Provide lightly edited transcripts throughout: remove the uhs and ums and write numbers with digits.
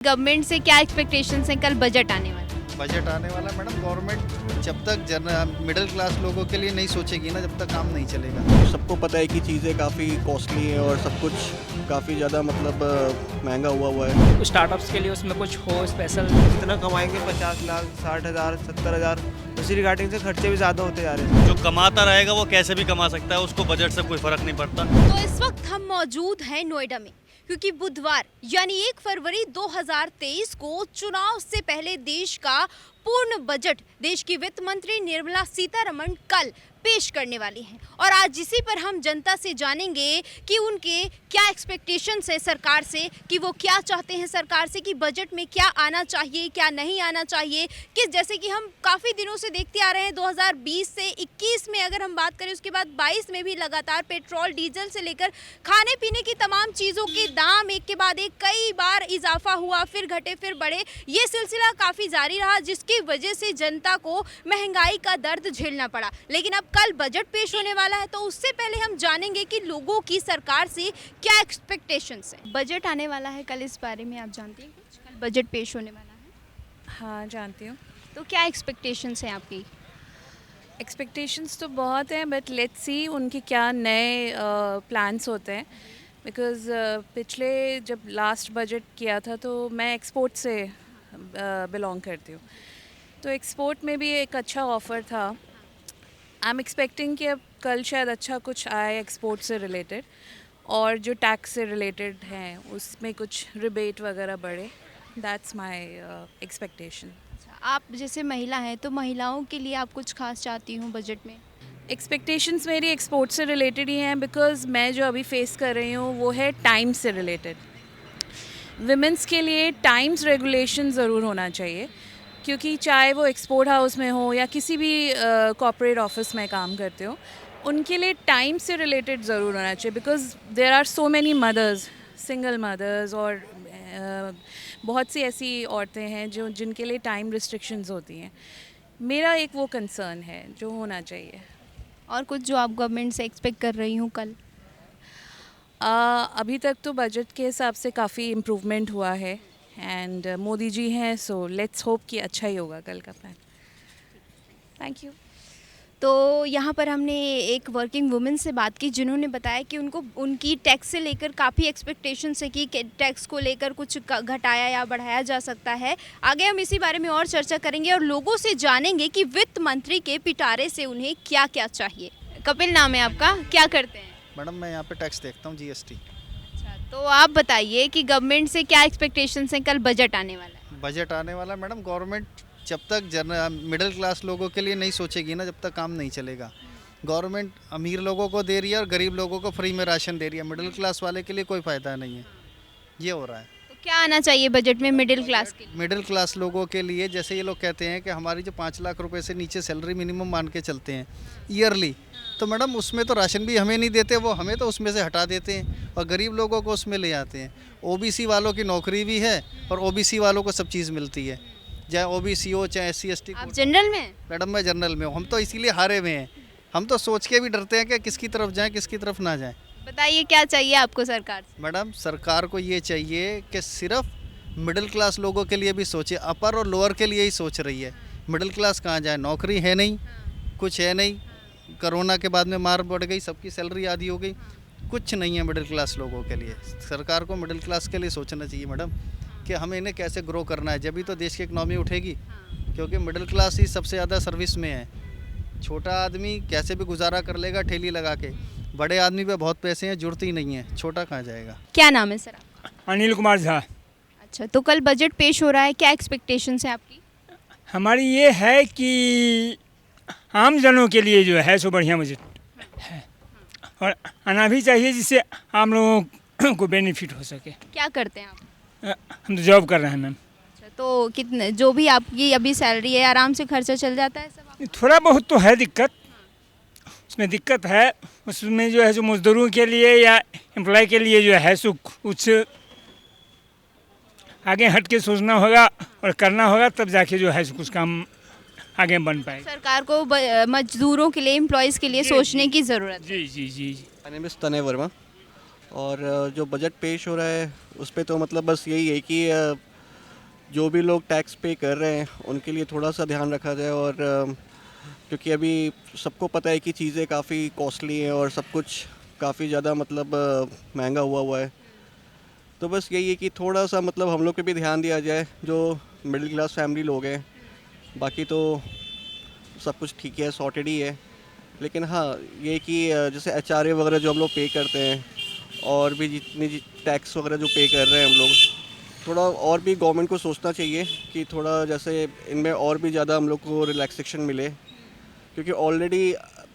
Government से क्या expectations हैं कल बजट आने वाला है? बजट आने वाला मैडम, गवर्नमेंट जब तक मिडिल क्लास लोगों के लिए नहीं सोचेगी ना, जब तक काम नहीं चलेगा। सबको पता है कि चीज़ें काफ़ी कॉस्टली हैं और सब कुछ काफ़ी ज़्यादा महंगा हुआ है। स्टार्टअप्स के लिए उसमें कुछ हो स्पेशल। कितना कमाएंगे, 50 लाख, 60,000, 70,000, उसी रिगार्डिंग से खर्चे भी ज़्यादा होते जा रहे हैं। जो कमाता रहेगा वो कैसे भी कमा सकता है, उसको बजट से कोई फर्क नहीं पड़ता। तो इस वक्त हम मौजूद हैं नोएडा में, क्योंकि बुधवार यानी 1 फरवरी 2023 को चुनाव से पहले देश का पूर्ण बजट देश की वित्त मंत्री निर्मला सीतारमण कल पेश करने वाली हैं। और आज इसी पर हम जनता से जानेंगे कि उनके क्या एक्सपेक्टेशंस है सरकार से, कि वो क्या चाहते हैं सरकार से, कि बजट में क्या आना चाहिए, क्या नहीं आना चाहिए। कि जैसे कि हम काफ़ी दिनों से देखते आ रहे हैं, 2020 से 21 में अगर हम बात करें, उसके बाद 22 में भी लगातार पेट्रोल डीजल से लेकर खाने पीने की तमाम चीज़ों के दाम एक के बाद एक कई बार इजाफा हुआ, फिर घटे फिर बढ़े। ये सिलसिला काफ़ी जारी रहा, जिसकी वजह से जनता को महंगाई का दर्द झेलना पड़ा। लेकिन अब कल बजट पेश होने वाला है, तो उससे पहले हम जानेंगे कि लोगों की सरकार से क्या एक्सपेक्टेशंस है। बजट आने वाला है कल, इस बारे में आप जानती हैं कुछ? कल बजट पेश होने वाला है। हाँ, जानती हूँ। तो क्या एक्सपेक्टेशंस हैं आपकी? एक्सपेक्टेशंस तो बहुत हैं, बट लेट्स सी उनके क्या नए प्लान्स होते हैं। बिकॉज़ पिछले जब लास्ट बजट किया था तो मैं एक्सपोर्ट से बिलोंग करती हूँ, तो एक्सपोर्ट में भी एक अच्छा ऑफ़र था। आई एम एक्सपेक्टिंग कि अब कल शायद अच्छा कुछ आए एक्सपोर्ट से रिलेटेड, और जो टैक्स से रिलेटेड हैं उसमें कुछ रिबेट वगैरह बढ़े। That's my expectation. आप जैसे महिला हैं, तो महिलाओं के लिए आप कुछ खास चाहती हूँ बजट में? एक्सपेक्टेशंस मेरी एक्सपोर्ट से रिलेटेड ही हैं, बिकॉज़ मैं जो अभी फेस कर रही हूँ वो है टाइम से रिलेटेड। विमेंस के लिए टाइम्स रेगुलेशन ज़रूर होना चाहिए, क्योंकि चाहे वो एक्सपोर्ट हाउस में हो या किसी भी कॉर्पोरेट ऑफिस में काम करते हो, उनके लिए टाइम से रिलेटेड ज़रूर होना चाहिए। Because there are so many mothers, single mothers, और बहुत सी ऐसी औरतें हैं जिनके लिए टाइम रिस्ट्रिक्शंस होती हैं। मेरा एक वो कंसर्न है जो होना चाहिए। और कुछ जो आप गवर्नमेंट से एक्सपेक्ट कर रही हूँ कल? अभी तक तो बजट के हिसाब से काफ़ी इम्प्रूवमेंट हुआ है, एंड मोदी जी हैं, सो लेट्स होप कि अच्छा ही होगा कल का प्लान। Thank you. तो यहाँ पर हमने एक वर्किंग वुमेन से बात की, जिन्होंने बताया कि उनको उनकी टैक्स से लेकर काफ़ी एक्सपेक्टेशंस है कि टैक्स को लेकर कुछ घटाया या बढ़ाया जा सकता है। आगे हम इसी बारे में और चर्चा करेंगे और लोगों से जानेंगे कि वित्त मंत्री के पिटारे से उन्हें क्या क्या चाहिए। कपिल नाम है आपका, क्या करते हैं? मैडम मैं यहाँ पे टैक्स देखता हूँ, जीएसटी। अच्छा, तो आप बताइए कि गवर्नमेंट से क्या एक्सपेक्टेशंस हैं, कल बजट आने वाला है। बजट आने वाला मैडम, गवर्नमेंट जब तक मिडिल क्लास लोगों के लिए नहीं सोचेगी ना, जब तक काम नहीं चलेगा। गवर्नमेंट अमीर लोगों को दे रही है और गरीब लोगों को फ्री में राशन दे रही है, मिडिल क्लास वाले के लिए कोई फ़ायदा नहीं है। ये हो रहा है। तो क्या आना चाहिए बजट में मिडिल क्लास के लिए? मिडिल क्लास लोगों के लिए, जैसे ये लोग कहते हैं कि हमारी जो 5 लाख रुपए से नीचे सैलरी मिनिमम मान के चलते हैं ईयरली, तो मैडम उसमें तो राशन भी हमें नहीं देते, वो हमें तो उसमें से हटा देते हैं और गरीब लोगों को उसमें ले आते हैं। ओबीसी वालों की नौकरी भी है और ओबीसी वालों को सब चीज़ मिलती है, चाहे ओबीसी हो चाहे SC ST। आप जनरल में? मैडम मैं जनरल में हूँ, हम तो इसीलिए हारे हुए हैं। हम तो सोच के भी डरते हैं कि किसकी तरफ जाएं किसकी तरफ ना जाएं। बताइए क्या चाहिए आपको सरकार से? मैडम सरकार को ये चाहिए कि सिर्फ मिडिल क्लास लोगों के लिए भी सोचे, अपर और लोअर के लिए ही सोच रही है। मिडिल क्लास कहाँ जाए, नौकरी है नहीं, कुछ है नहीं, कोरोना के बाद में मार बढ़ गई, सबकी सैलरी आधी हो गई, कुछ नहीं है मिडिल क्लास लोगों के लिए। सरकार को मिडिल क्लास के लिए सोचना चाहिए मैडम कि हमें इन्हें कैसे ग्रो करना है, जब भी तो देश की इकनॉमी उठेगी, क्योंकि मिडिल क्लास ही सबसे ज़्यादा सर्विस में है। छोटा आदमी कैसे भी गुजारा कर लेगा ठेली लगा के, बड़े आदमी पे बहुत पैसे हैं, जरूरत ही नहीं है, छोटा कहाँ जाएगा। क्या नाम है सर आपका? अनिल कुमार झा। अच्छा, तो कल बजट पेश हो रहा है, क्या एक्सपेक्टेशंस है आपकी? हमारी ये है कि आम जनों के लिए जो है सो बढ़िया बजट है, और आना भी चाहिए, जिससे आम लोगों को बेनिफिट हो सके। क्या करते हैं आप? हम तो जॉब कर रहे हैं मैम। अच्छा, तो कितने जो भी आपकी अभी सैलरी है, आराम से खर्चा चल जाता है सब आपका? थोड़ा बहुत तो है दिक्कत, उसमें दिक्कत है। उसमें जो है सो मजदूरों के लिए या एम्प्लॉय के लिए जो है सो कुछ आगे हट के सोचना होगा और करना होगा, तब जाके जो है सो कुछ काम आगे बन पाएगा। सरकार को मजदूरों के लिए, एम्प्लॉयज़ के लिए सोचने की ज़रूरत है। जी जी जी जी। माय नेम इज़ तनय वर्मा, और जो बजट पेश हो रहा है उस पे तो मतलब बस यही है कि जो भी लोग टैक्स पे कर रहे हैं उनके लिए थोड़ा सा ध्यान रखा जाए। और क्योंकि अभी सबको पता है कि चीज़ें काफ़ी कॉस्टली हैं और सब कुछ काफ़ी ज़्यादा मतलब महंगा हुआ है। तो बस यही है कि थोड़ा सा मतलब हम लोग पे भी ध्यान दिया जाए जो मिडिल क्लास फैमिली लोग हैं। बाकी तो सब कुछ ठीक है, सॉर्टेड ही है। लेकिन हाँ, ये कि जैसे HRA वगैरह जो हम लोग पे करते हैं और भी जितनी टैक्स वगैरह जो पे कर रहे हैं हम लोग, थोड़ा और भी गवर्नमेंट को सोचना चाहिए कि थोड़ा जैसे इनमें और भी ज़्यादा हम लोग को रिलैक्सेशन मिले। क्योंकि ऑलरेडी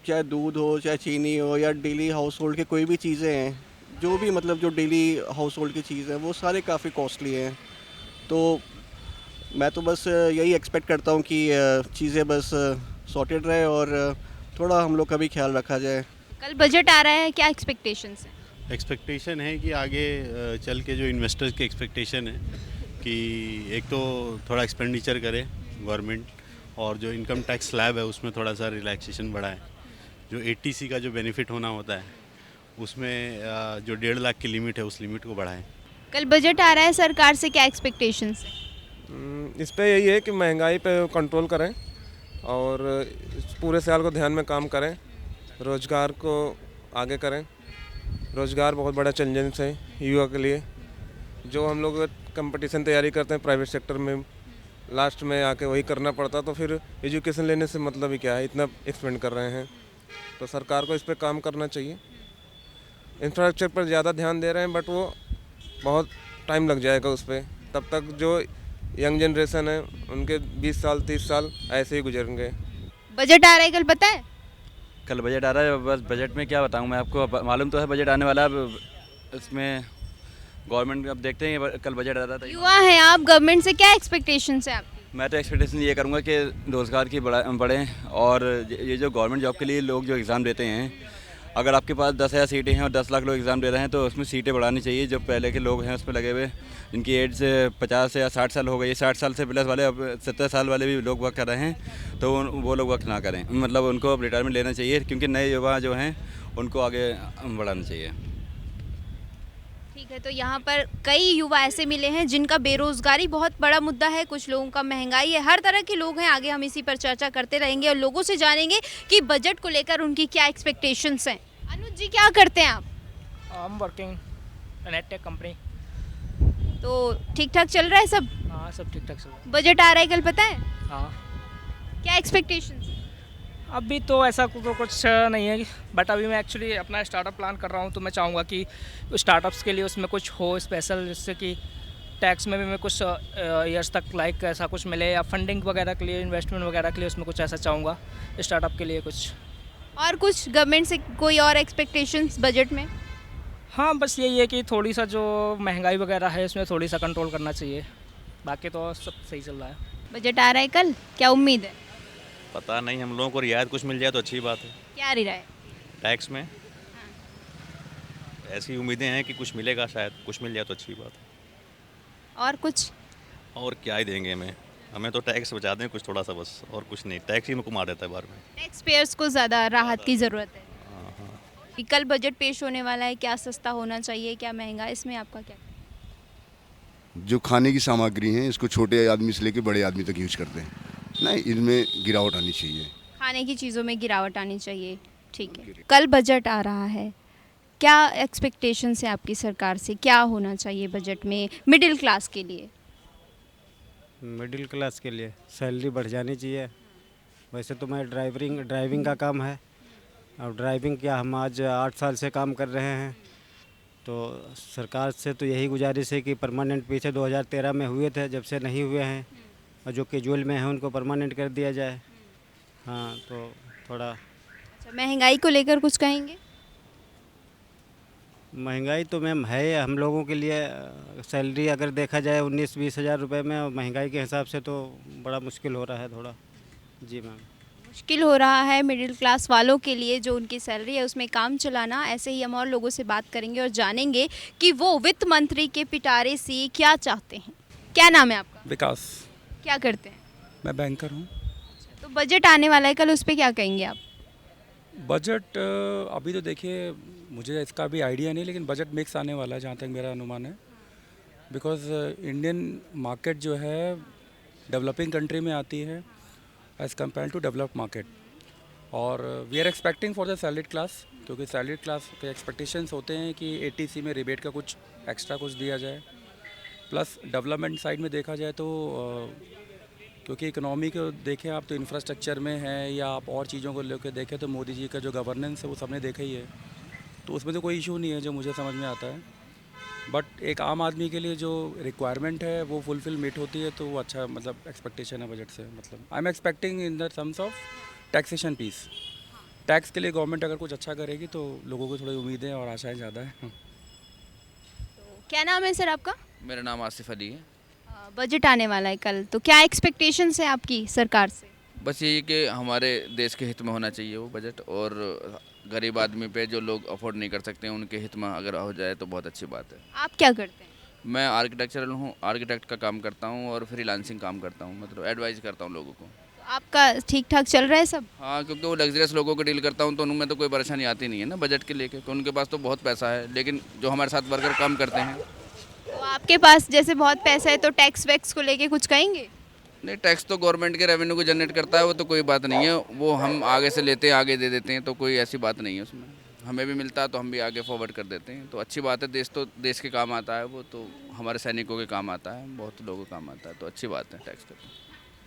चाहे दूध हो, चाहे चीनी हो, या डेली हाउस होल्ड के कोई भी चीज़ें हैं, जो भी मतलब जो डेली हाउस होल्ड की चीज़ है वो सारे काफ़ी कॉस्टली हैं। तो मैं तो बस यही एक्सपेक्ट करता हूँ कि चीज़ें बस सॉर्टेड रहे और थोड़ा हम लोग का भी ख्याल रखा जाए। कल बजट आ रहा है, क्या एक्सपेक्टेशंस हैं? एक्सपेक्टेशन है कि आगे चल के जो इन्वेस्टर्स की एक्सपेक्टेशन है कि एक तो थोड़ा एक्सपेंडिचर करे गवर्नमेंट, और जो इनकम टैक्स स्लैब है उसमें थोड़ा सा रिलैक्सेशन बढ़ाए। जो 80C का जो बेनिफिट होना होता है उसमें जो 1.5 लाख की लिमिट है उस लिमिट को बढ़ाएं। कल बजट आ रहा है, सरकार से क्या एक्सपेक्टेशंस हैं? इस पे यही है कि महंगाई पे कंट्रोल करें और इस पूरे साल को ध्यान में काम करें, रोज़गार को आगे करें। रोज़गार बहुत बड़ा चैलेंज है युवा के लिए। जो हम लोग कंपटीशन तैयारी करते हैं प्राइवेट सेक्टर में, लास्ट में आके वही करना पड़ता, तो फिर एजुकेशन लेने से मतलब ही क्या है, इतना एक्सपेंड कर रहे हैं। तो सरकार को इस पर काम करना चाहिए। इंफ्रास्ट्रक्चर पर ज़्यादा ध्यान दे रहे हैं बट वो बहुत टाइम लग जाएगा उस पर। तब तक जो यंग जनरेशन है उनके 20 साल 30 साल ऐसे ही गुजरेंगे। बजट आ रहा है, कल पता है? कल बजट आ रहा है, बस बजट में क्या बताऊं मैं आपको, मालूम तो है बजट आने वाला है। अब इसमें गवर्नमेंट अब देखते हैं, कल बजट आ रहा था। युवा हैं आप, गवर्नमेंट से क्या एक्सपेक्टेशंस है आपकी? मैं तो एक्सपेक्टेशन ये करूंगा कि रोज़गार की बढ़ें, और ये जो गवर्नमेंट जॉब के लिए लोग जो एग्ज़ाम देते हैं, अगर आपके पास 10,000 सीटें हैं और 10 लाख लोग एग्ज़ाम दे रहे हैं तो उसमें सीटें बढ़ानी चाहिए। जो पहले के लोग हैं उस पर लगे हुए, जिनकी एज 50 या 60 साल हो गई, 60 साल से प्लस वाले, अब 70 साल वाले भी लोग वर्क कर रहे हैं, तो वो लोग वर्क ना करें। मतलब उनको अब रिटायरमेंट लेना चाहिए, क्योंकि नए युवा जो हैं उनको आगे बढ़ाना चाहिए। ठीक है, तो यहाँ पर कई युवा ऐसे मिले हैं जिनका बेरोजगारी बहुत बड़ा मुद्दा है, कुछ लोगों का महंगाई है, हर तरह के लोग हैं। आगे हम इसी पर चर्चा करते रहेंगे और लोगों से जानेंगे कि बजट को लेकर उनकी क्या एक्सपेक्टेशंस हैं। अनुज जी, क्या करते हैं आप? I am working in edtech company. तो ठीक ठाक चल रहा है सब? हाँ, सब ठीक ठाक चल रहा बजट आ रहा है, कल पता है? है। हाँ, क्या एक्सपेक्टेशंस? अभी तो ऐसा तो कुछ नहीं है, बट अभी मैं एक्चुअली अपना स्टार्टअप प्लान कर रहा हूँ, तो मैं चाहूँगा कि स्टार्टअप्स के लिए उसमें कुछ हो स्पेशल, जिससे कि टैक्स में भी मैं कुछ ईयर्स तक लाइक ऐसा कुछ मिले, या फंडिंग वगैरह के लिए, इन्वेस्टमेंट वगैरह के लिए उसमें कुछ ऐसा चाहूँगा स्टार्टअप के लिए कुछ। और कुछ गवर्नमेंट से कोई और एक्सपेक्टेशंस बजट में? हाँ, बस यही है कि थोड़ी सा जो महंगाई वगैरह है उसमें थोड़ी सा कंट्रोल करना चाहिए, बाकी तो सब सही चल रहा है। बजट आ रहा है कल, क्या उम्मीद है? पता नहीं, हम लोगों को रियायत कुछ मिल जाए तो अच्छी बात है। क्या रिराए? टैक्स में ऐसी उम्मीदें हैं कि कुछ मिलेगा, शायद कुछ मिल जाए तो अच्छी बात है। और कुछ? और क्या ही देंगे हमें तो टैक्स बचा दें कुछ थोड़ा सा, बस और कुछ नहीं। टैक्स ही में घुमा देता है बार में। टैक्स पेयर्स को ज़्यादा राहत की ज़रूरत है। कि कल बजट पेश होने वाला है, क्या सस्ता होना चाहिए, क्या महंगा, इसमें आपका क्या? जो खाने की सामग्री हैं इसको छोटे आदमी से लेकर बड़े आदमी तक यूज करते हैं, नहीं इनमें गिरावट आनी चाहिए। खाने की चीज़ों में गिरावट आनी चाहिए, ठीक है। कल बजट आ रहा है, क्या एक्सपेक्टेशंस है आपकी सरकार से, क्या होना चाहिए बजट में मिडिल क्लास के लिए? मिडिल क्लास के लिए सैलरी बढ़ जानी चाहिए। वैसे तो मैं ड्राइविंग का काम है, और ड्राइविंग क्या हम आज 8 साल से काम कर रहे हैं, तो सरकार से तो यही गुजारिश है कि परमानेंट पीछे 2013 में हुए थे, जब से नहीं हुए हैं, और जो कैजुअल में है उनको परमानेंट कर दिया जाए। हाँ, तो थोड़ा। अच्छा, महंगाई को लेकर कुछ कहेंगे? महंगाई तो मैम है हम लोगों के लिए, सैलरी अगर देखा जाए 19-20 हज़ार रुपये में, और महंगाई के हिसाब से तो बड़ा मुश्किल हो रहा है थोड़ा। जी मैम, मुश्किल हो रहा है मिडिल क्लास वालों के लिए, जो उनकी सैलरी है उसमें काम चलाना। ऐसे ही हम और लोगों से बात करेंगे और जानेंगे कि वो वित्त मंत्री के पिटारे से क्या चाहते हैं। क्या नाम है आपका? विकास। क्या करते हैं? मैं बैंकर हूँ। तो बजट आने वाला है कल, उस पर क्या कहेंगे आप? बजट अभी तो देखिए मुझे इसका भी आइडिया नहीं, लेकिन बजट मिक्स आने वाला है जहाँ तक मेरा अनुमान है। बिकॉज इंडियन मार्केट जो है डेवलपिंग कंट्री में आती है as compared to developed market. और we are expecting for the salaried class, क्योंकि सैलरीड क्लास के एक्सपेक्टेशंस होते हैं कि एटीसी में रिबेट का कुछ एक्स्ट्रा कुछ दिया जाए। प्लस डेवलपमेंट साइड में देखा जाए तो क्योंकि इकोनॉमी को देखें आप तो इंफ्रास्ट्रक्चर में है या आप और चीज़ों को लेकर देखें तो मोदी जी का जो गवर्नेंस है वो सबने देखा ही है, तो उसमें तो कोई इशू नहीं है जो मुझे समझ में आता है। बट एक आम आदमी के लिए जो रिक्वायरमेंट है वो फुलफिल मीट होती है तो वो अच्छा मतलब एक्सपेक्टेशन है बजट से। मतलब I am expecting in the terms of taxation piece, tax के लिए गवर्नमेंट अगर कुछ अच्छा करेगी तो लोगों को थोड़ी उम्मीदें और आशाएं ज़्यादा है। क्या नाम है सर आपका? मेरा नाम आसिफ अली है। बजट आने वाला है कल, तो क्या एक्सपेक्टेशंस है आपकी सरकार से? बस यही कि हमारे देश के हित में होना चाहिए वो बजट, और गरीब आदमी पे जो लोग अफोर्ड नहीं कर सकते हैं उनके हित में अगर हो जाए तो बहुत अच्छी बात है। आप क्या करते हैं? मैं आर्किटेक्चरल हूँ, आर्किटेक्ट का काम करता हूँ और फ्रीलांसिंग काम करता हूँ, मतलब एडवाइस करता हूँ लोगों को। आपका ठीक ठाक चल रहा है सब? हाँ, क्योंकि वो लग्जरियस लोगों को डील करता हूँ तो उनमें तो कोई परेशानी आती नहीं है ना बजट के लेके, तो उनके पास तो बहुत पैसा है, लेकिन जो हमारे साथ वर्कर काम करते हैं। तो आपके पास जैसे बहुत पैसा है तो टैक्स वैक्स को लेके कुछ कहेंगे? नहीं, टैक्स तो गवर्नमेंट के रेवेन्यू को जनरेट करता है, वो तो कोई बात नहीं है, वो हम आगे से लेते हैं आगे दे देते हैं, तो कोई ऐसी बात नहीं है उसमें। हमें भी मिलता है तो हम भी आगे फॉरवर्ड कर देते हैं, तो अच्छी बात है। देश तो देश के काम आता है, वो तो हमारे सैनिकों के काम आता है, बहुत लोगों के काम आता है, तो अच्छी बात है टैक्स का।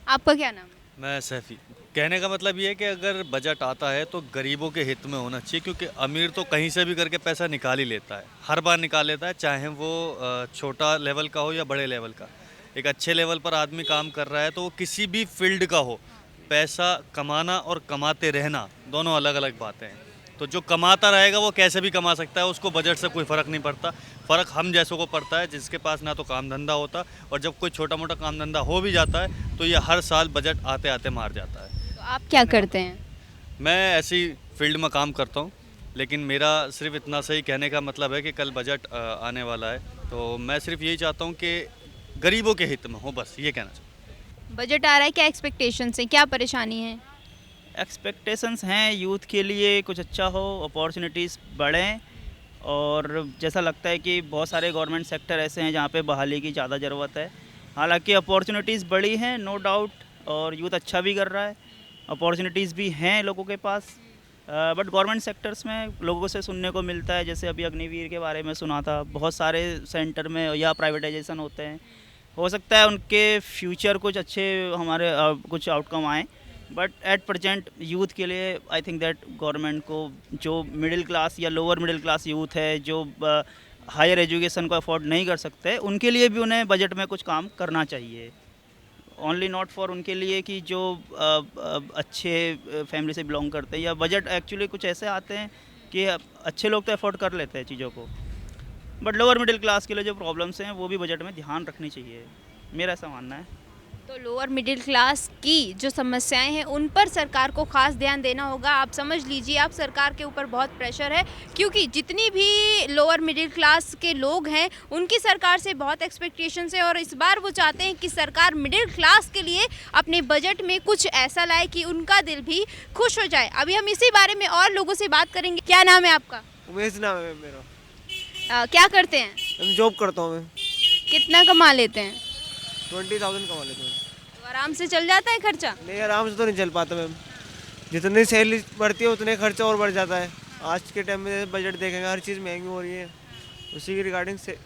आपका क्या नाम है? मैं सैफी। कहने का मतलब ये है कि अगर बजट आता है तो गरीबों के हित में होना चाहिए, क्योंकि अमीर तो कहीं से भी करके पैसा निकाल ही लेता है, हर बार निकाल लेता है, चाहे वो छोटा लेवल का हो या बड़े लेवल का। एक अच्छे लेवल पर आदमी काम कर रहा है तो वो किसी भी फील्ड का हो, पैसा कमाना और कमाते रहना दोनों अलग अलग बातें हैं। तो जो कमाता रहेगा वो कैसे भी कमा सकता है, उसको बजट से कोई फ़र्क नहीं पड़ता। फ़र्क हम जैसों को पड़ता है जिसके पास ना तो काम धंधा होता, और जब कोई छोटा मोटा काम धंधा हो भी जाता है तो ये हर साल बजट आते आते मार जाता है। तो आप क्या करते हैं? मैं ऐसी फील्ड में काम करता हूँ, लेकिन मेरा सिर्फ इतना सही कहने का मतलब है कि कल बजट आने वाला है, तो मैं सिर्फ यही चाहता हूँ कि गरीबों के हित में हो, बस ये कहना चाहता हूँ। बजट आ रहा है, क्या एक्सपेक्टेशंस है, क्या परेशानी है? एक्सपेक्टेशंस हैं यूथ के लिए कुछ अच्छा हो, अपॉर्चुनिटीज़ बढ़ें, और जैसा लगता है कि बहुत सारे गवर्नमेंट सेक्टर ऐसे हैं जहाँ पे बहाली की ज़्यादा ज़रूरत है। हालांकि अपॉर्चुनिटीज़ बड़ी हैं, नो डाउट, और यूथ अच्छा भी कर रहा है, अपॉर्चुनिटीज़ भी हैं लोगों के पास, बट गवर्नमेंट सेक्टर्स में लोगों से सुनने को मिलता है, जैसे अभी अग्निवीर के बारे में सुना था, बहुत सारे सेंटर में या प्राइवेटाइजेशन होते हैं। हो सकता है उनके फ्यूचर कुछ अच्छे हमारे कुछ आउटकम आए, बट एट प्रेजेंट यूथ के लिए आई थिंक दैट गवर्नमेंट को जो मिडिल क्लास या लोअर मिडिल क्लास यूथ है जो हायर एजुकेशन को अफोर्ड नहीं कर सकते, उनके लिए भी उन्हें बजट में कुछ काम करना चाहिए। ओनली नॉट फॉर उनके लिए कि जो अच्छे फैमिली से बिलोंग करते हैं, या बजट एक्चुअली कुछ ऐसे आते हैं कि अच्छे लोग तो अफोर्ड कर लेते हैं चीज़ों को, बट लोअर मिडिल क्लास के लिए जो प्रॉब्लम्स हैं वो भी बजट में ध्यान रखनी चाहिए, मेरा ऐसा मानना है। तो लोअर मिडिल क्लास की जो समस्याएं हैं उन पर सरकार को खास ध्यान देना होगा। आप समझ लीजिए, आप सरकार के ऊपर बहुत प्रेशर है, क्योंकि जितनी भी लोअर मिडिल क्लास के लोग हैं उनकी सरकार से बहुत एक्सपेक्टेशंस है, और इस बार वो चाहते हैं कि सरकार मिडिल क्लास के लिए अपने बजट में कुछ ऐसा लाए कि उनका दिल भी खुश हो जाए। अभी हम इसी बारे में और लोगों से बात करेंगे। क्या नाम है आपका? उमेश नाम है मेरा। क्या करते हैं? जॉब करता हूँ मैं। कितना कमा लेते हैं? 20,000 कमा लेते हैं। तो आराम से चल जाता है खर्चा? नहीं, आराम से तो नहीं चल पाता मैम, जितनी सैलरी बढ़ती है उतने खर्चा और बढ़ जाता है। आज के टाइम में बजट देखेंगे, हर चीज़ महंगी हो रही है, उसी के रिगार्डिंग से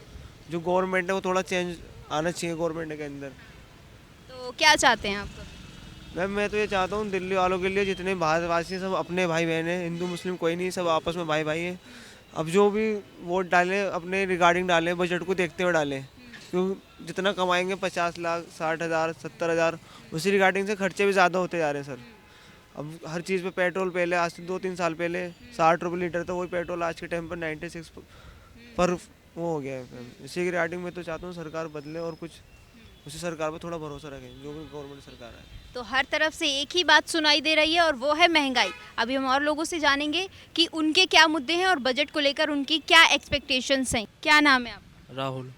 जो गवर्नमेंट है वो थोड़ा चेंज आना चाहिए गवर्नमेंट के अंदर। तो क्या चाहते हैं आप? मैम मैं तो ये चाहता हूँ दिल्ली वालों के लिए, जितने भारतवासी सब अपने भाई बहन हैं, हिंदू मुस्लिम कोई नहीं, सब आपस में भाई भाई हैं। अब जो भी वोट डालें अपने रिगार्डिंग डालें, बजट को देखते हुए डालें, क्योंकि जितना कमाएंगे 50 लाख 60,000 70,000, उसी रिगार्डिंग से खर्चे भी ज़्यादा होते जा रहे हैं सर। अब हर चीज़ पे पेट्रोल पहले आज से 2-3 साल पहले 60 रुपये लीटर था, वही पेट्रोल आज के टाइम पर 96 पर वो हो गया है। इसी के रिगार्डिंग में तो चाहता हूँ सरकार बदले और कुछ उसी सरकार पर थोड़ा भरोसा रखें, जो भी गवर्नमेंट सरकार है। तो हर तरफ से एक ही बात सुनाई दे रही है, और वो है महंगाई। अभी हम और लोगों से जानेंगे कि उनके क्या मुद्दे हैं और बजट को लेकर उनकी क्या एक्सपेक्टेशंस हैं। क्या नाम है आप? राहुल।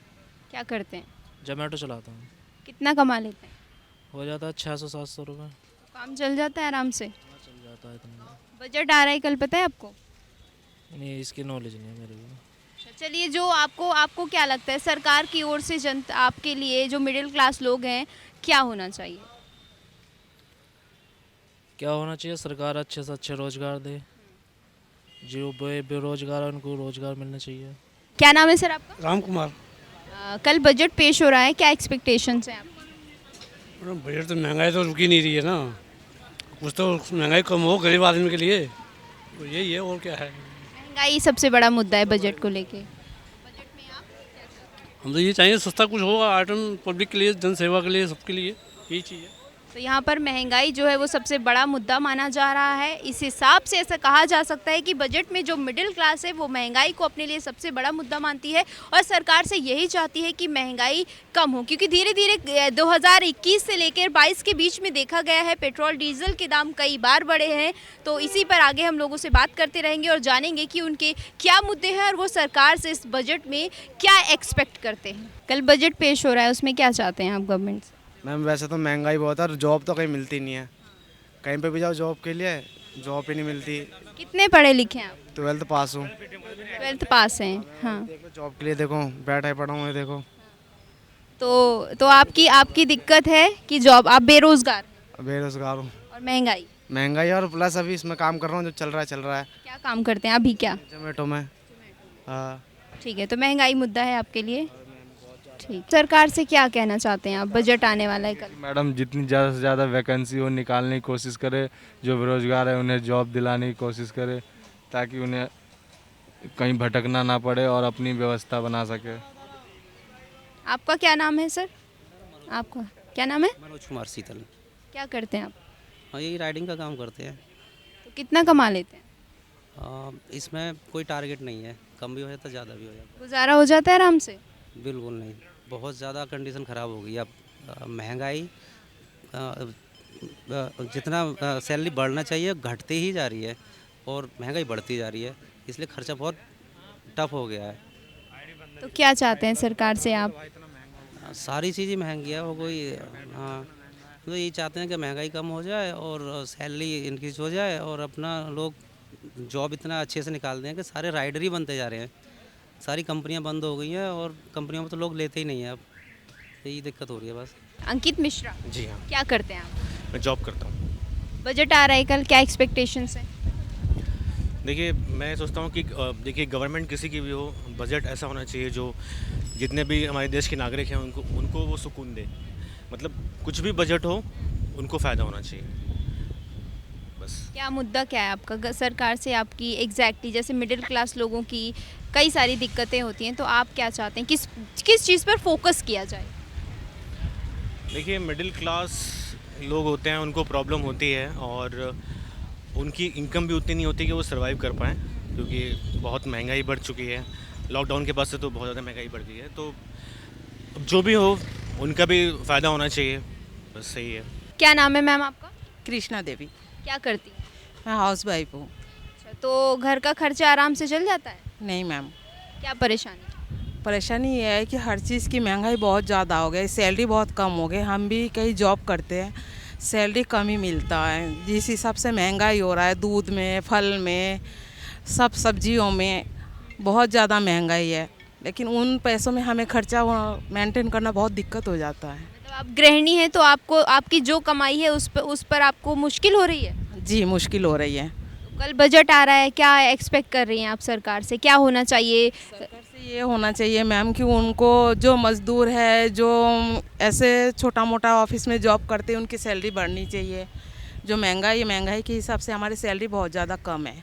क्या करते हैं? जोमेटो चलाता हूँ। कितना कमा लेते हैं? हो जाता है 600-700 रुपये। काम चल जाता है आराम से? चल जाता है इतना। बजट आ रहा है कल, पता है आपको? नहीं, इसकी नॉलेज नहीं है मेरे को। चलिए, जो आपको आपको क्या लगता है सरकार की ओर से जनता आपके लिए जो मिडिल क्लास लोग हैं क्या होना चाहिए? क्या होना चाहिए? सरकार अच्छे से अच्छे रोजगार दे, जो बेरोजगार है उनको रोजगार मिलना चाहिए। क्या नाम है सर आपका? राम कुमार। कल बजट पेश हो रहा है, क्या एक्सपेक्टेशंस हैं आपकी? बजट तो महंगाई तो रुकी नहीं रही है ना, कुछ तो महंगाई कम हो गरीब आदमी के लिए, तो यही है और क्या है। महंगाई सबसे बड़ा मुद्दा है बजट को लेके। हम तो ये चाहिए सस्ता कुछ हो आइटम पब्लिक के लिए, जन सेवा के लिए, सबके लिए यही चीज़ है। तो यहाँ पर महंगाई जो है वो सबसे बड़ा मुद्दा माना जा रहा है। इस हिसाब से ऐसा कहा जा सकता है कि बजट में जो मिडिल क्लास है वो महंगाई को अपने लिए सबसे बड़ा मुद्दा मानती है और सरकार से यही चाहती है कि महंगाई कम हो, क्योंकि धीरे धीरे 2021 से लेकर 22 के बीच में देखा गया है पेट्रोल डीजल के दाम कई बार बढ़े हैं। तो इसी पर आगे हम लोगों से बात करते रहेंगे और जानेंगे कि उनके क्या मुद्दे हैं और वो सरकार से इस बजट में क्या एक्सपेक्ट करते हैं। कल बजट पेश हो रहा है, उसमें क्या चाहते हैं आप गवर्नमेंट से? मैम वैसे तो महंगाई बहुत है और जॉब तो कहीं मिलती नहीं है, कहीं पे भी जाओ जॉब के लिए जॉब ही नहीं मिलती। कितने पढ़े लिखे हैं आप? 12th पास हूँ। 12th पास हैं, हाँ। जॉब के लिए देखो बैठा ही पड़ा हूँ, देखो। तो आपकी दिक्कत है कि जॉब, आप बेरोजगार हूँ और महंगाई और प्लस अभी इसमें काम कर रहा हूँ जो चल रहा है। क्या काम करते हैं अभी? क्या जोमेटो में। हाँ ठीक है, तो महंगाई मुद्दा है आपके लिए। ठीक, सरकार से क्या कहना चाहते हैं आप? बजट आने वाला है कल। मैडम जितनी ज़्यादा से ज़्यादा वैकेंसी हो निकालने की कोशिश करे, जो बेरोजगार है उन्हें जॉब दिलाने की कोशिश करे ताकि उन्हें कहीं भटकना ना पड़े और अपनी व्यवस्था बना सके। आपका क्या नाम है सर? आपका क्या नाम है? मनोज कुमार शीतल। क्या करते हैं आप? हाँ, यही राइडिंग का काम करते हैं। तो कितना कमा लेते हैं? इसमें कोई टारगेट नहीं है, कम भी हो जाता ज़्यादा भी हो जाता। गुजारा हो जाता है आराम से? बिल्कुल नहीं, बहुत ज़्यादा कंडीशन ख़राब हो गई। अब महंगाई जितना सैलरी बढ़ना चाहिए घटती ही जा रही है और महंगाई बढ़ती जा रही है, इसलिए खर्चा बहुत टफ हो गया है। तो क्या चाहते हैं सरकार से आप? सारी चीज़ें महंगी है, वो कोई तो यही चाहते हैं कि महंगाई कम हो जाए और सैलरी इंक्रीज हो जाए और अपना लोग जॉब इतना अच्छे से निकाल दें कि सारे राइडर ही बनते जा रहे हैं। सारी कंपनियां बंद हो गई हैं और कंपनियों में तो लोग लेते ही नहीं हैं, अब यही दिक्कत हो रही है बस। अंकित मिश्रा जी हाँ, क्या करते हैं आप? मैं जॉब करता हूँ। बजट आ रहा है कल, क्या एक्सपेक्टेशंस हैं? देखिए मैं सोचता हूँ कि देखिए गवर्नमेंट किसी की भी हो, बजट ऐसा होना चाहिए जो जितने भी हमारे देश के नागरिक हैं उनको वो सुकून दे। मतलब कुछ भी बजट हो उनको फ़ायदा होना चाहिए बस। क्या मुद्दा क्या है आपका सरकार से? आपकी एग्जैक्टली जैसे मिडिल क्लास लोगों की कई सारी दिक्कतें होती हैं, तो आप क्या चाहते हैं किस चीज़ पर फोकस किया जाए? देखिए मिडिल क्लास लोग होते हैं, उनको प्रॉब्लम होती है और उनकी इनकम भी उतनी नहीं होती कि वो सर्वाइव कर पाएँ, क्योंकि बहुत महंगाई बढ़ चुकी है। लॉकडाउन के बाद से तो बहुत ज़्यादा महंगाई बढ़ गई है। तो जो भी हो उनका भी फ़ायदा होना चाहिए, बस सही है। क्या नाम है मैम आपका? कृष्णा देवी। क्या करती हैं? मैं हाउस वाइफ हूँ। अच्छा, तो घर का खर्चा आराम से चल जाता है? नहीं मैम। क्या परेशानी? परेशानी ये है कि हर चीज़ की महंगाई बहुत ज़्यादा हो गई, सैलरी बहुत कम हो गई। हम भी कहीं जॉब करते हैं, सैलरी कम ही मिलता है। जिस हिसाब से महंगाई हो रहा है, दूध में, फल में, सब सब्जियों में बहुत ज़्यादा महंगाई है, लेकिन उन पैसों में हमें खर्चा मेंटेन करना बहुत दिक्कत हो जाता है। मतलब आप गृहिणी हैं तो आपको आपकी जो कमाई है उस पर आपको मुश्किल हो रही है? जी मुश्किल हो रही है। तो कल बजट आ रहा है, क्या एक्सपेक्ट कर रही हैं आप सरकार से? क्या होना चाहिए? सरकार से ये होना चाहिए मैम कि उनको जो मज़दूर है, जो ऐसे छोटा मोटा ऑफिस में जॉब करते हैं, उनकी सैलरी बढ़नी चाहिए। जो महंगाई के हिसाब से हमारी सैलरी बहुत ज़्यादा कम है,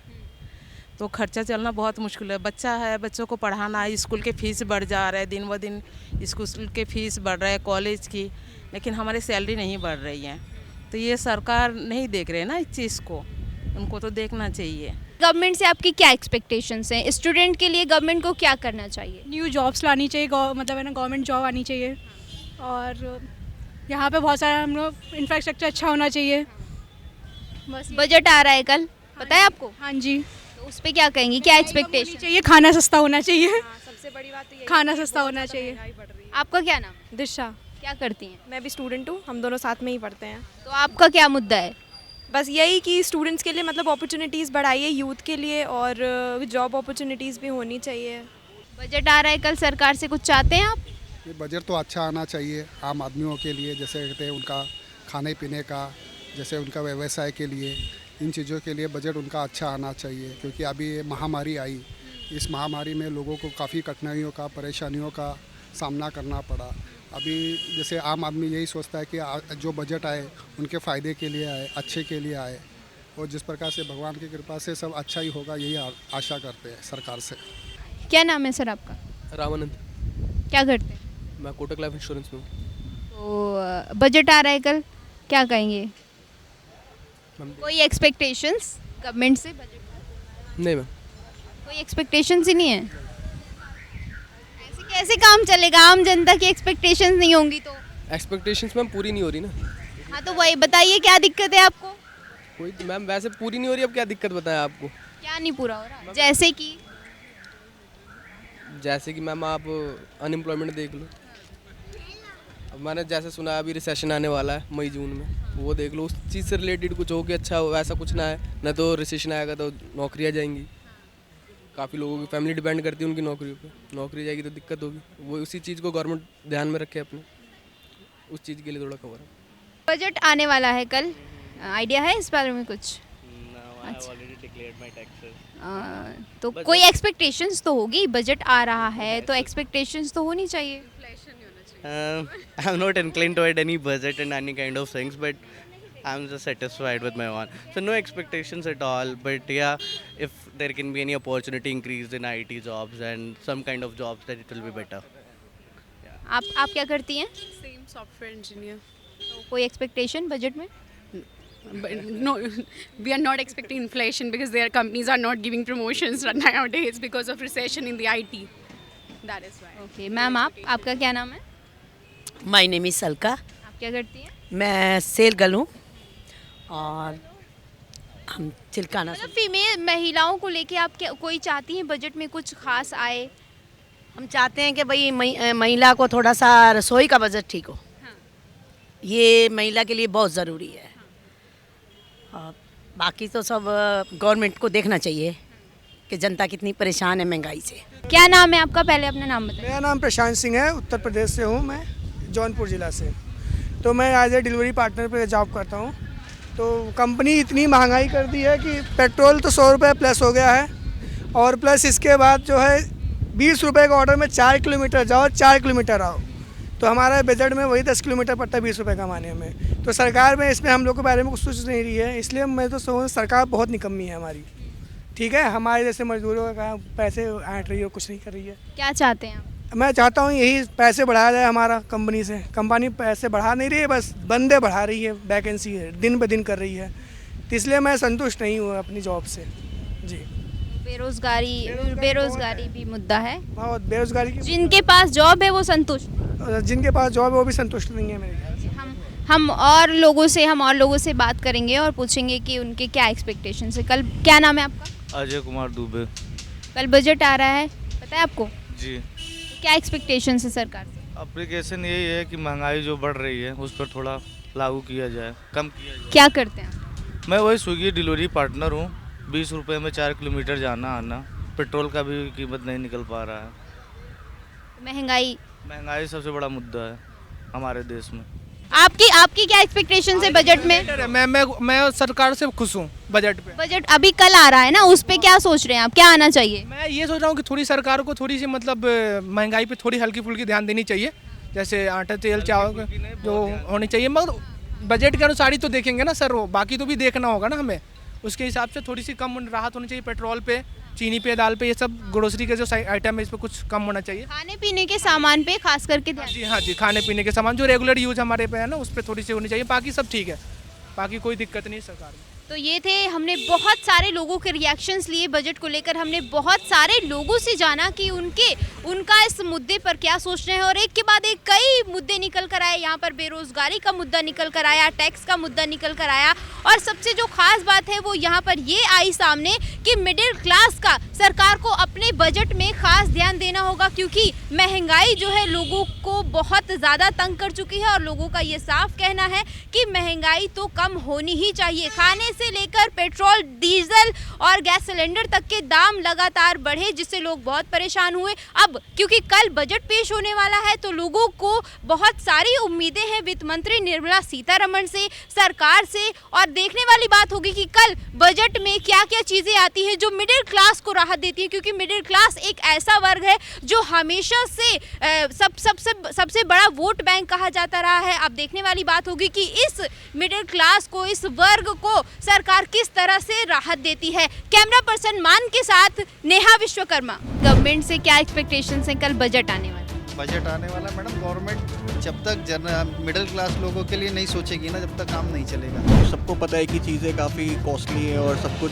तो खर्चा चलना बहुत मुश्किल है। बच्चा है, बच्चों को पढ़ाना, स्कूल के फीस बढ़ जा रहा है, दिन ब दिन स्कूल के फीस बढ़ रहा है, कॉलेज की, लेकिन हमारी सैलरी नहीं बढ़ रही है। तो ये सरकार नहीं देख रहे ना इस चीज़ को, उनको तो देखना चाहिए। गवर्नमेंट से आपकी क्या एक्सपेक्टेशंस हैं? स्टूडेंट के लिए गवर्नमेंट को क्या करना चाहिए? न्यू जॉब्स लानी चाहिए, मतलब है ना गवर्नमेंट जॉब आनी चाहिए, और यहाँ पे बहुत सारा हम लोग इंफ्रास्ट्रक्चर अच्छा होना चाहिए बस। बजट आ रहा है कल, पता है आपको? हाँ जी। तो उस पर क्या कहेंगी, क्या एक्सपेक्टेशन चाहिए? खाना सस्ता होना चाहिए। सबसे बड़ी बात तो खाना सस्ता होना चाहिए। आपका क्या नाम? दिशा। क्या करती हैं? मैं भी स्टूडेंट हूँ, हम दोनों साथ में ही पढ़ते हैं। तो आपका क्या मुद्दा है? बस यही कि स्टूडेंट्स के लिए मतलब अपॉर्चुनिटीज़ बढ़ाइए यूथ के लिए, और जॉब अपॉर्चुनिटीज़ भी होनी चाहिए। बजट आ रहा है कल, सरकार से कुछ चाहते हैं आप? ये बजट तो अच्छा आना चाहिए आम आदमियों के लिए, जैसे कहते हैं उनका खाने पीने का, जैसे उनका व्यवसाय के लिए, इन चीज़ों के लिए बजट उनका अच्छा आना चाहिए। क्योंकि अभी ये महामारी आई, इस महामारी में लोगों को काफ़ी कठिनाइयों का, परेशानियों का सामना करना पड़ा। अभी जैसे आम आदमी यही सोचता है कि जो बजट आए उनके फ़ायदे के लिए आए, अच्छे के लिए आए, और जिस प्रकार से भगवान की कृपा से सब अच्छा ही होगा यही आशा करते हैं सरकार से। क्या नाम है सर आपका? रामानंद। क्या करते हैं? मैं कोटक लाइफ इंश्योरेंस में हूँ। तो बजट आ रहा है कल, क्या कहेंगे? कोई एक्सपेक्टेशंस गवर्नमेंट से बजट का? नहीं मैम, कोई एक्सपेक्टेशंस ही नहीं है। ऐसे कैसे काम चलेगा? आम जनता की एक्सपेक्टेशंस नहीं होंगी तो? एक्सपेक्टेशंस मैम पूरी नहीं हो रही ना। हाँ तो वही बताइए, क्या दिक्कत है आपको? कोई मैम वैसे पूरी नहीं हो रही, अब क्या दिक्कत बताएं आपको? क्या नहीं पूरा हो रहा? जैसे कि मैम आप अनएम्प्लॉयमेंट देख लो। अब मैंने जैसे सुना अभी रिसेशन आने वाला है मई जून में, वो देख लो, उस चीज़ से रिलेटेड कुछ हो कि अच्छा हो, वैसा कुछ ना है। न तो रिसेशन आएगा तो नौकरियाँ जाएंगी, काफ़ी लोगों की फैमिली डिपेंड करती है उनकी नौकरियों पे, नौकरी जाएगी तो दिक्कत होगी। वो उसी चीज़ को गवर्नमेंट ध्यान में रखे अपने, उस चीज़ के लिए थोड़ा खबर है। बजट आने वाला है कल, आइडिया है इस बारे में कुछ? तो कोई एक्सपेक्टेशंस तो होगी, बजट आ रहा है तो एक्सपेक्टेशंस तो होनी चाहिए। I'm not inclined toward any budget and any kind of things, but I'm just satisfied with my one. So no expectations at all. But yeah, if there can be any opportunity increase in IT jobs and some kind of jobs, then it will be better. आप क्या करती हैं? Same software engineer. तो कोई expectation budget में? No, we are not expecting inflation because their companies are not giving promotions nowadays because of recession in the IT. That is why. Okay, ma'am आपका क्या नाम है? My name is Alka. आप क्या करती हैं? मैं सेल गर्ल हूँ और हम चिल्काना। मतलब फीमेल महिलाओं को लेके आप क्या कोई चाहती हैं बजट में कुछ खास आए? हम चाहते हैं कि भाई महिला को थोड़ा सा रसोई का बजट ठीक हो। हाँ। ये महिला के लिए बहुत ज़रूरी है। और बाकी तो सब गवर्नमेंट को देखना चाहिए कि जनता कितनी परेशान है महंगाई से। क्या नाम है आपका? पहले अपना नाम बताइए। मेरा नाम प्रशांत सिंह है, उत्तर प्रदेश से हूँ मैं, जौनपुर ज़िला से। तो मैं एज ए डिलीवरी पार्टनर पे जॉब करता हूँ। तो कंपनी इतनी महंगाई कर दी है कि पेट्रोल तो 100 रुपये प्लस हो गया है, और प्लस इसके बाद जो है 20 रुपये का ऑर्डर में 4 किलोमीटर जाओ, 4 किलोमीटर आओ, तो हमारा बजट में वही 10 किलोमीटर पड़ता है 20 रुपये कमाने में। तो सरकार में इसमें हम लोग के बारे में कुछ सोच नहीं रही है, इसलिए मैं तो समझ सरकार बहुत निकम्मी है हमारी। ठीक है, हमारे जैसे मजदूरों का पैसे ऐंठ रही है, कुछ नहीं कर रही है। क्या चाहते हैं आप? मैं चाहता हूँ यही पैसे बढ़ाया जाए हमारा कंपनी से। कंपनी पैसे बढ़ा नहीं रही है, बस बंदे बढ़ा रही है, वैकेंसी दिन ब दिन कर रही है, तो इसलिए मैं संतुष्ट नहीं हूँ अपनी जॉब से जी। बेरोजगारी भी मुद्दा है बहुत। बेरोजगारी की जिनके पास जॉब है वो संतुष्ट, जिनके पास जॉब है वो भी संतुष्ट नहीं है मेरे ख्याल से। हम और लोगों से बात करेंगे और पूछेंगे कि उनके क्या एक्सपेक्टेशंस है। कल क्या नाम है आपका? अजय कुमार दुबे। कल बजट आ रहा है, पता है आपको? जी। क्या एक्सपेक्टेशंस है सरकार से? एप्लीकेशन यही है कि महंगाई जो बढ़ रही है उस पर थोड़ा लागू किया जाए, कम किया जाए। क्या करते हैं? मैं वही स्विगी डिलीवरी पार्टनर हूँ। 20 रुपये में 4 किलोमीटर जाना आना, पेट्रोल का भी कीमत नहीं निकल पा रहा है। महंगाई सबसे बड़ा मुद्दा है हमारे देश में। आपकी क्या एक्सपेक्टेशन है बजट में? मैं सरकार से खुश हूँ बजट पे। बजट अभी कल आ रहा है ना, उस पे क्या सोच रहे हैं आप? क्या आना चाहिए? मैं ये सोच रहा हूँ कि थोड़ी सरकार को थोड़ी सी मतलब महंगाई पे थोड़ी हल्की फुल्की ध्यान देनी चाहिए, जैसे आटा तेल चावल जो होनी चाहिए, मगर बजट के अनुसार ही तो देखेंगे ना सर, वो बाकी तो भी देखना होगा ना हमें। उसके हिसाब से थोड़ी सी कम राहत होनी चाहिए पेट्रोल पे, चीनी पे, दाल पे, ये सब ग्रोसरी के जो आइटम है इस पर कुछ कम होना चाहिए। खाने पीने के सामान पे खास करके जी हाँ जी, खाने पीने के सामान जो रेगुलर यूज हमारे पे है ना, उस पर थोड़ी सी होनी चाहिए। बाकी सब ठीक है, बाकी कोई दिक्कत नहीं सरकार में। तो ये थे, हमने बहुत सारे लोगों के रिएक्शंस लिए बजट को लेकर, हमने बहुत सारे लोगों से जाना कि उनके उनका इस मुद्दे पर क्या सोचना है। और एक के बाद एक कई मुद्दे निकल कर आए, यहाँ पर बेरोजगारी का मुद्दा निकल कर आया, टैक्स का मुद्दा निकल कर आया, और सबसे जो खास बात है वो यहाँ पर ये आई सामने कि मिडिल क्लास का सरकार को अपने बजट में खास ध्यान देना होगा, क्योंकि महंगाई जो है लोगों को बहुत ज़्यादा तंग कर चुकी है और लोगों का ये साफ कहना है कि महंगाई तो कम होनी ही चाहिए। खाने से लेकर पेट्रोल, डीजल और गैस सिलेंडर तक के दाम लगातार बढ़े, जिससे लोग बहुत परेशान हुए। अब क्योंकि कल बजट पेश होने वाला है तो लोगों को बहुत सारी उम्मीदें हैं वित्त मंत्री निर्मला सीतारमण से, सरकार से, और देखने वाली बात होगी कि कल बजट में क्या क्या चीज़ें आती हैं जो मिडिल क्लास को राहत देती है, क्योंकि मिडिल क्लास एक ऐसा वर्ग है जो हमेशा से सबसे बड़ा वोट बैंक कहा जाता रहा है। अब देखने वाली बात होगी कि इस मिडिल क्लास को, इस वर्ग को सरकार किस तरह से राहत देती है। कैमरा पर्सन मान के साथ नेहा विश्वकर्मा। गवर्नमेंट से क्या एक्सपेक्टेशंस हैं कल बजट आने वाला? बजट आने वाला मैडम, गवर्नमेंट जब तक मिडिल क्लास लोगों के लिए नहीं सोचेगी ना, जब तक काम नहीं चलेगा। सबको पता है कि चीज़ें काफ़ी कॉस्टली है और सब कुछ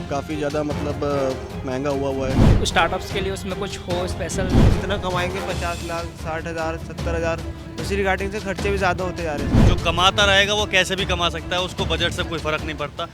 काफ़ी ज़्यादा मतलब महंगा हुआ है। कुछ स्टार्टअप्स के लिए उसमें कुछ हो स्पेशल, कितना कमाएंगे, 50 लाख, 60,000, 70,000, उसी रिगार्डिंग से खर्चे भी ज़्यादा होते जा रहे हैं। जो कमाता रहेगा वो कैसे भी कमा सकता है, उसको बजट से कोई फ़र्क नहीं पड़ता।